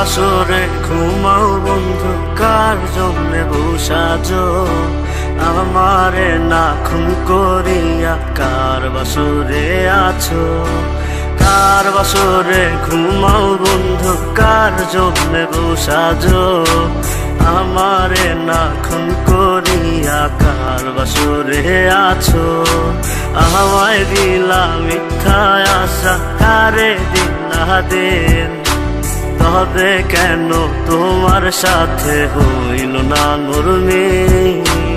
বাসরে ঘুমাও বন্ধু, কার জন্যে বসাজো আমারে না খুন করিয়া? কার বাসরে আছো? কার বাসরে ঘুমাও বন্ধু, কার জন্যে বসাজো আমারে না খুন করিয়া? কার বাসরে আছো? আমায় দিলা মিথ্যা আশা, কারে দিলা দিন? তবে কেন তোমার সাথে হইল না নরমিল?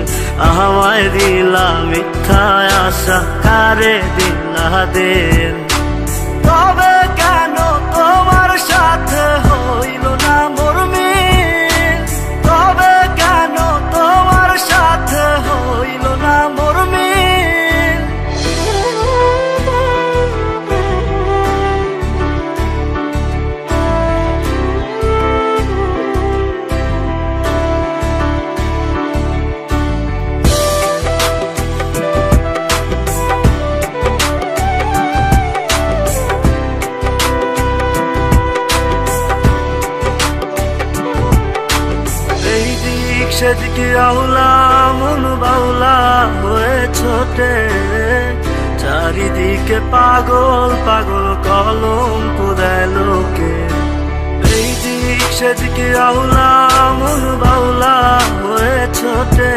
আমায় দিলা মিথ্যা আশা, কারে দিলা দিন? তবে কেন তোমার সাথে হইল না নরমিল? তবে কেন তোমার সাথে হইল না নরমিল? সেদিকে আউলা মন বাউলা হয়ে ছোটে, চারিদিকে পাগল পাগল কলঙ্ক দেয় লোকে। এই দিক সেদিকে আউলা মন বাউলা হয়ে ছোটে,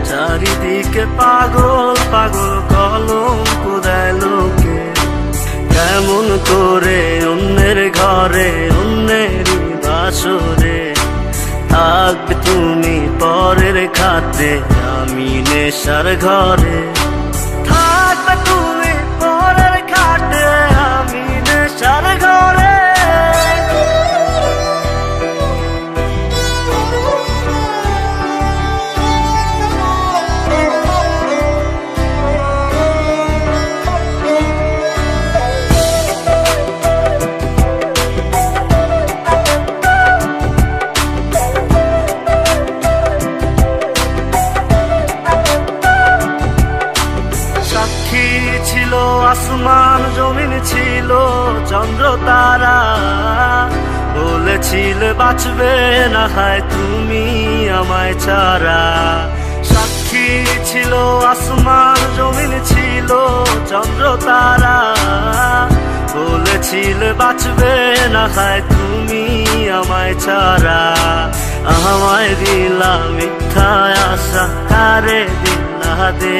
চারিদিকে পাগল পাগল কলঙ্ক দেয় লোকে। কেমন করে অন্যের ঘরে অন্যেরই বাসরে থাকবে তুমি পরের খাতে, আমি নেশার ঘরে? থাকবে তুমি পরের খাতে, আমি নেশার ঘরে? ছিল আসমান জমিন, ছিল চন্দ্র তারা, বলেছিলে বাঁচবে না হয় তুমি আমায় ছাড়া। সাক্ষী ছিল আসমান জমিন, ছিল চন্দ্র তারা, বলেছিলে বাঁচবে না হয় তুমি আমায় ছাড়া। আমায় দিলা মিথ্যা আশা, কারে দিলা দে?